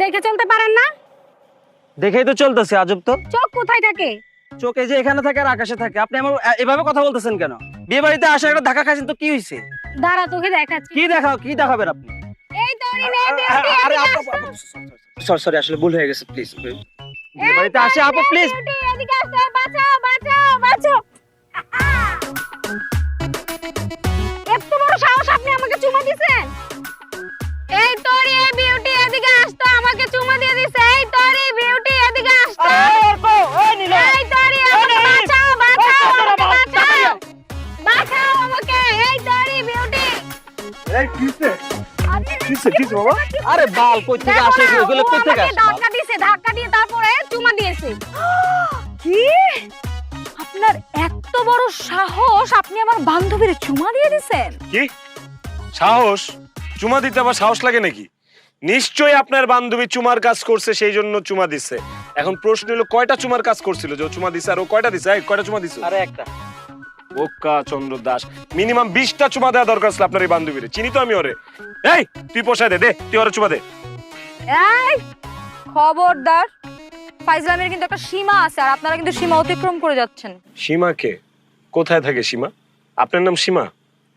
দেখে চলতে পারেন না? দেখেই তো চলতেছে, আজব তো। চোখ কোথায় থাকে? চোখে যে এখানে থাকে আর আকাশে থাকে। আপনি আমার এভাবে কথা বলতেছেন কেন? বিয়ে বাড়িতে আসা একটা ধাক্কা খাইছেন তো কি হইছে? দাঁড়া তোকে দেখাচ্ছি। কি দেখাবেন আপনি? এই তোরি মেয়ে বিউটি আরে এদিকে আপু, আসো। সরি আসলে ভুল হয়ে গেছে, প্লিজ। বিয়ে বাড়িতে আসে আপু, প্লিজ। বিউটি এদিকে আসো, বাঁচাও বাঁচাও বাঁচাও। এত বড় সাহস আপনি আমাকে চুমা দিছেন? এই তোরি এই বিউটি এদিকে আসতো, আমাকে চুমা দিয়ে দিছে। এই তোরি বিউটি এদিকে আসতো। এই তোরি আমাকে বাঁচাও বাঁচাও আমাকে বাঁচাও। বাঁচাও আমাকে। এই তোরি বিউটি। এই কিসে? আরে কিসে বাবা? আরে বাল কই থেকে আসে এগুলো? কই থেকে আসে? ধাক্কা দিয়ে তারপরে চুমা দিয়েছে। কি? আপনার এত বড় সাহস, আপনি আমার বান্ধবীর চুমা দিয়ে দিয়েছেন? কি সাহস? চুমা দিতে আবার সাহস লাগে নাকি? নিশ্চয়ই আপনার বান্ধবী চুমার কাজ করছে, সেই জন্য চুমা দিছে। এখন প্রশ্ন হলো কয়টা চুমার কাজ করছিল যে ও চুমা দিছে, আর ও কয়টা দিছে? কয়টা চুমা দিছে? আরে একটা। বোকা চন্দ্র দাস, মিনিমাম 20টা চুমা দেওয়া দরকার ছিল আপনার এই বান্ধবীরে। চিনি তো আমি ওরে। এই তুই পোষায় দে, তুই ওরে চুমা দে। এই খবরদার, ফাইজলামের কিন্তু একটা সীমা আছে, আর আপনারা কিন্তু সীমা অতিক্রম করে যাচ্ছেন। সীমাকে? কোথায় থাকে সীমা? আপনার নাম সীমা?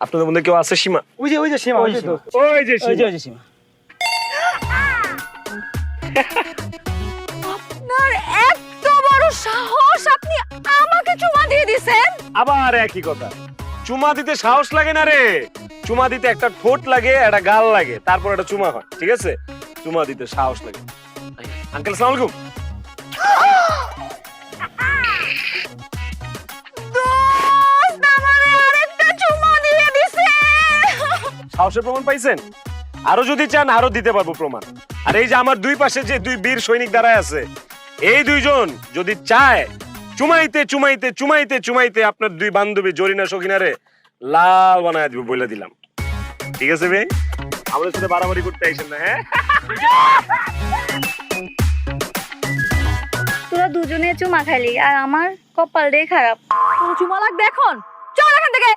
আপনাদের মধ্যে কেউ আছে সীমা? ওই যে সীমা, ওই যে সীমা। আপনার এত বড় সাহস, আপনি আমাকে চুমা দিয়ে দিয়েছেন? আবার একই কথা, চুমা দিতে সাহস লাগে না রে। চুমা দিতে একটা ঠোঁট লাগে, একটা গাল লাগে, তারপর একটা চুমা হয়, ঠিক আছে? চুমা দিতে সাহস লাগে। আঙ্কেল আসসালামু আলাইকুম। দোস্ত, আমারে আরেকটা চুমা দিয়ে দিছে। সাহসের প্রমাণ পাইছেন? আরো যদি চান আরো দিতে পারবো প্রমাণ। আর এই যে আমার দুই পাশে যে দুই বীর সৈনিক দাঁড়ায় আছে, এই দুইজন যদি চায় চুমাইতে চুমাইতে চুমাইতে চুমাইতে আপনার দুই বান্ধবী জরিনা সখিনারে লাল বানায় দিবে, বলে দিলাম। ঠিক আছে ভাই, আমাদের সাথে বাড়াবাড়ি করতে আইসেন না, হ্যাঁ? তোরা দুজনে চুমা খাইলি আর আমার কপাল রে খারাপ। তোর চুমা লাগবে এখন? চল এখান থেকে।